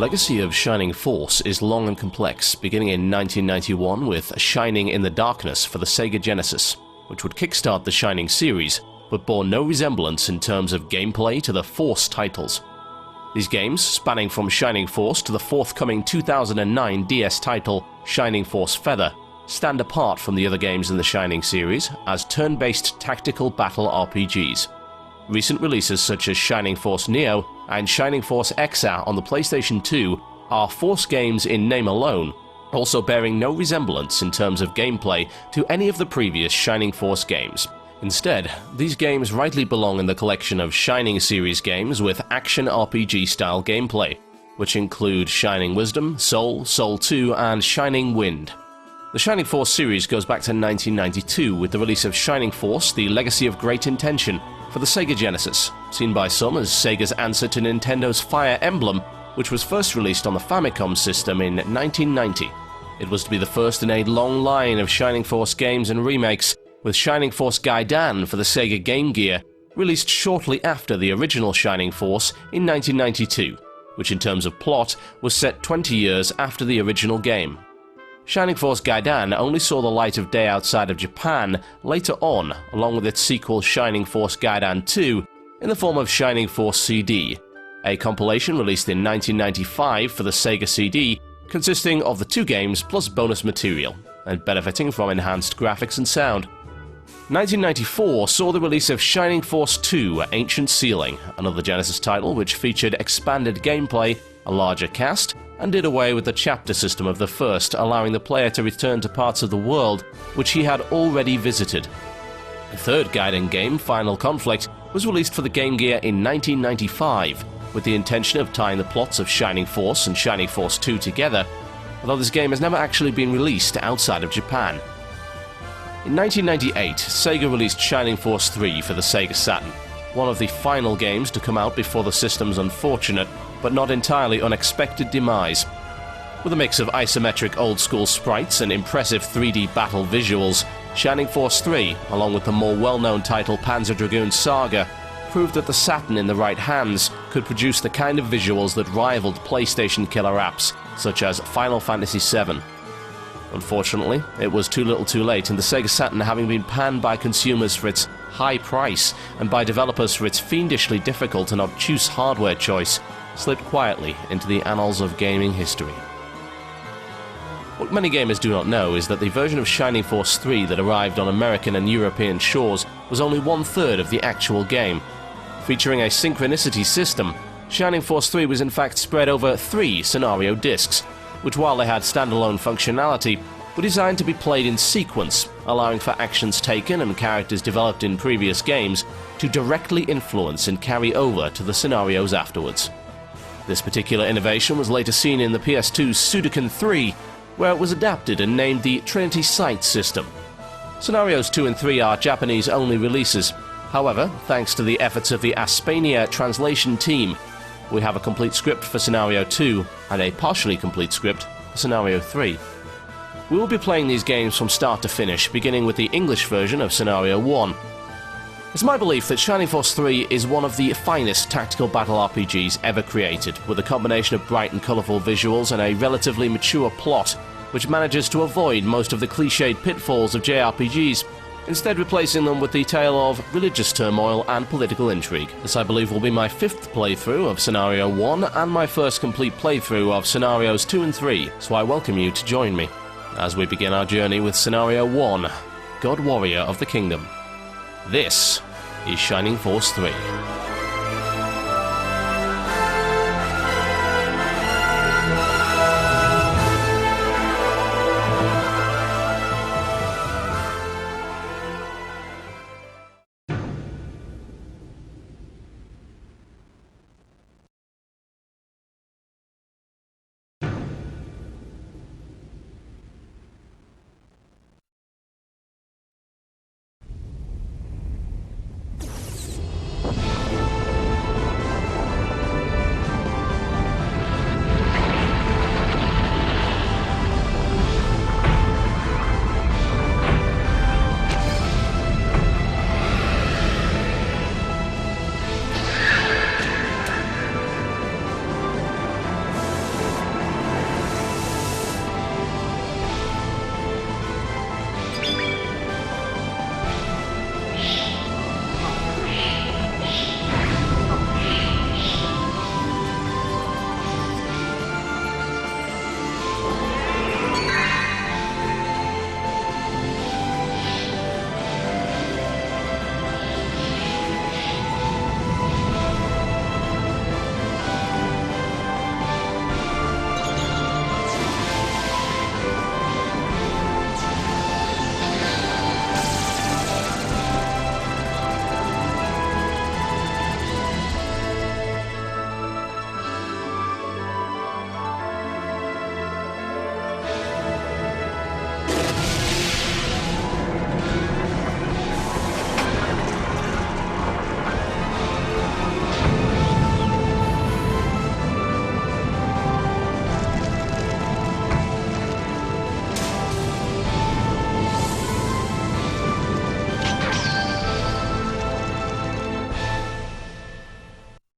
legacy of Shining Force is long and complex, beginning in 1991 with Shining in the Darkness for the Sega Genesis, which would kickstart the Shining series, but bore no resemblance in terms of gameplay to the Force titles. These games, spanning from Shining Force to the forthcoming 2009 DS title Shining Force Feather, stand apart from the other games in the Shining series as turn-based tactical battle RPGs. Recent releases such as Shining Force Neo and Shining Force XR on the PlayStation 2 are Force games in name alone, also bearing no resemblance in terms of gameplay to any of the previous Shining Force games. Instead, these games rightly belong in the collection of Shining series games with action RPG-style gameplay, which include Shining Wisdom, Soul, Soul 2, and Shining Wind. The Shining Force series goes back to 1992 with the release of Shining Force: The Legacy of Great Intention for the Sega Genesis, seen by some as Sega's answer to Nintendo's Fire Emblem, which was first released on the Famicom system in 1990. It was to be the first in a long line of Shining Force games and remakes, with Shining Force Gaiden for the Sega Game Gear, released shortly after the original Shining Force in 1992, which in terms of plot was set 20 years after the original game. Shining Force Gaiden only saw the light of day outside of Japan later on, along with its sequel Shining Force Gaiden 2, in the form of Shining Force CD, a compilation released in 1995 for the Sega CD, consisting of the two games plus bonus material, and benefiting from enhanced graphics and sound. 1994 saw the release of Shining Force 2: Ancient Ceiling, another Genesis title which featured expanded gameplay, a larger cast, and did away with the chapter system of the first, allowing the player to return to parts of the world which he had already visited. The third Gaiden game, Final Conflict, was released for the Game Gear in 1995, with the intention of tying the plots of Shining Force and Shining Force 2 together, although this game has never actually been released outside of Japan. In 1998, Sega released Shining Force 3 for the Sega Saturn, one of the final games to come out before the system's unfortunate, but not entirely unexpected demise. With a mix of isometric old-school sprites and impressive 3D battle visuals, Shining Force 3, along with the more well-known title Panzer Dragoon Saga, proved that the Saturn in the right hands could produce the kind of visuals that rivaled PlayStation killer apps, such as Final Fantasy VII. Unfortunately, it was too little too late, and the Sega Saturn, having been panned by consumers for its high price and by developers for its fiendishly difficult and obtuse hardware choice, slipped quietly into the annals of gaming history. What many gamers do not know is that the version of Shining Force 3 that arrived on American and European shores was only 1/3 of the actual game. Featuring a synchronicity system, Shining Force 3 was in fact spread over 3 scenario discs, which, while they had standalone functionality, were designed to be played in sequence, allowing for actions taken and characters developed in previous games to directly influence and carry over to the scenarios afterwards. This particular innovation was later seen in the PS2's Sudoku 3, where it was adapted and named the Trinity Sight system. Scenarios 2 and 3 are Japanese-only releases. However, thanks to the efforts of the Aspania translation team, we have a complete script for Scenario 2 and a partially complete script for Scenario 3. We will be playing these games from start to finish, beginning with the English version of Scenario 1. It's my belief that Shining Force 3 is one of the finest tactical battle RPGs ever created, with a combination of bright and colourful visuals and a relatively mature plot, which manages to avoid most of the cliched pitfalls of JRPGs, instead replacing them with the tale of religious turmoil and political intrigue. This, I believe, will be my 5th playthrough of Scenario 1 and my first complete playthrough of Scenarios 2 and 3, so I welcome you to join me as we begin our journey with Scenario 1, God Warrior of the Kingdom. This is Shining Force 3.